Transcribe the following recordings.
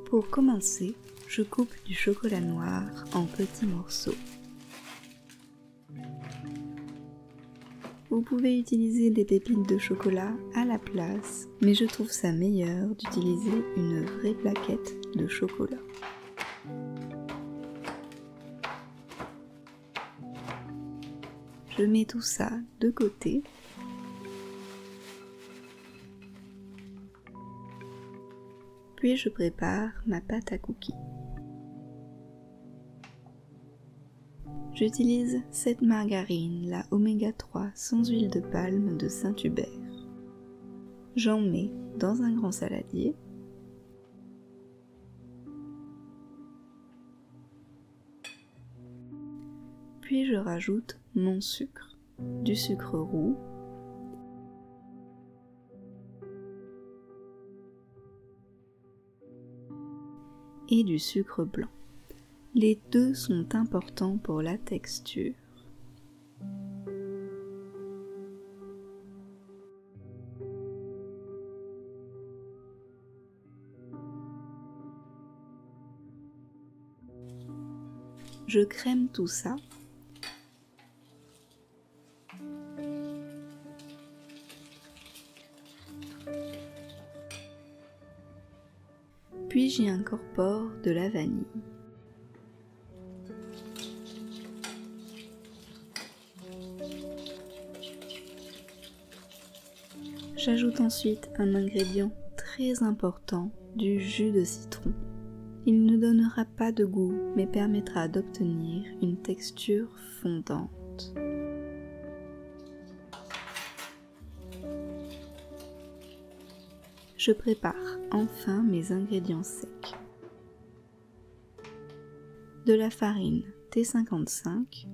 Pour commencer, je coupe du chocolat noir en petits morceaux. Vous pouvez utiliser des pépites de chocolat à la place, mais je trouve ça meilleur d'utiliser une vraie plaquette de chocolat. Je mets tout ça de côté. Puis je prépare ma pâte à cookies. J'utilise cette margarine, la Oméga 3 sans huile de palme de Saint-Hubert. J'en mets dans un grand saladier. Puis je rajoute mon sucre, du sucre roux, et du sucre blanc. Les deux sont importants pour la texture. Je crème tout ça. Puis j'y incorpore de la vanille. J'ajoute ensuite un ingrédient très important, du jus de citron. Il ne donnera pas de goût, mais permettra d'obtenir une texture fondante. Je prépare enfin mes ingrédients secs. De la farine T55,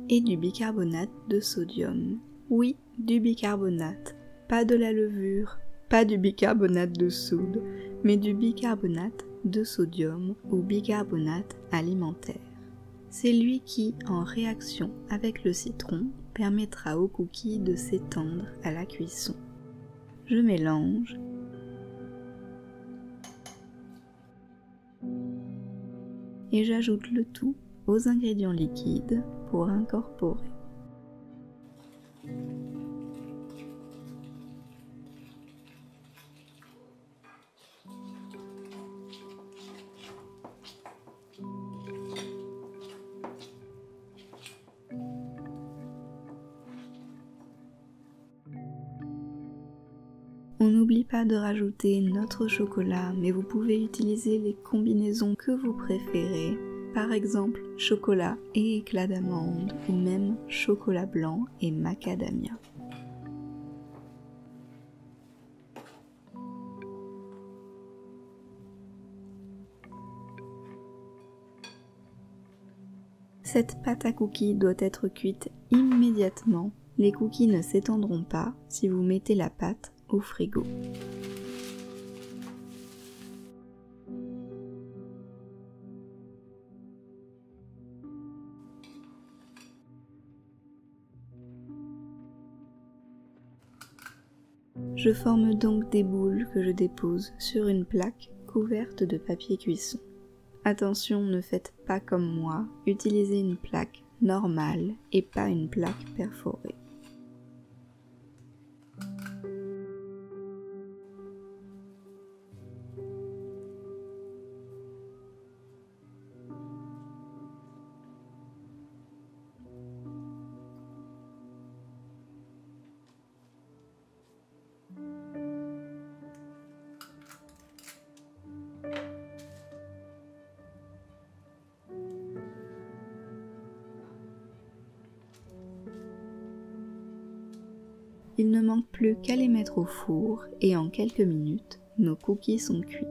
et du bicarbonate de sodium. Oui, du bicarbonate, pas de la levure, pas du bicarbonate de soude, mais du bicarbonate de sodium ou bicarbonate alimentaire. C'est lui qui, en réaction avec le citron, permettra aux cookies de s'étendre à la cuisson. Je mélange et j'ajoute le tout aux ingrédients liquides pour incorporer. On n'oublie pas de rajouter notre chocolat, mais vous pouvez utiliser les combinaisons que vous préférez. Par exemple, chocolat et éclat d'amande, ou même chocolat blanc et macadamia. Cette pâte à cookies doit être cuite immédiatement. Les cookies ne s'étendront pas si vous mettez la pâte au frigo. Je forme donc des boules que je dépose sur une plaque couverte de papier cuisson. Attention, ne faites pas comme moi, utilisez une plaque normale et pas une plaque perforée. Il ne manque plus qu'à les mettre au four et en quelques minutes, nos cookies sont cuits.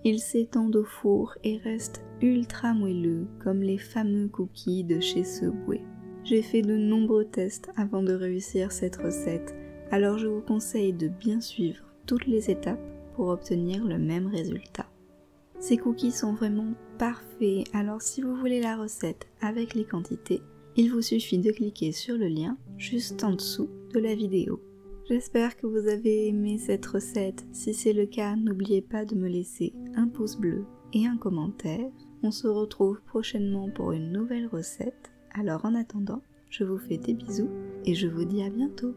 Ils s'étendent au four et restent ultra moelleux comme les fameux cookies de chez Subway. J'ai fait de nombreux tests avant de réussir cette recette, alors je vous conseille de bien suivre toutes les étapes pour obtenir le même résultat. Ces cookies sont vraiment parfaits, alors si vous voulez la recette avec les quantités, Il vous suffit de cliquer sur le lien juste en dessous de la vidéo. J'espère que vous avez aimé cette recette. Si c'est le cas, n'oubliez pas de me laisser un pouce bleu et un commentaire. On se retrouve prochainement pour une nouvelle recette. Alors en attendant, je vous fais des bisous et je vous dis à bientôt.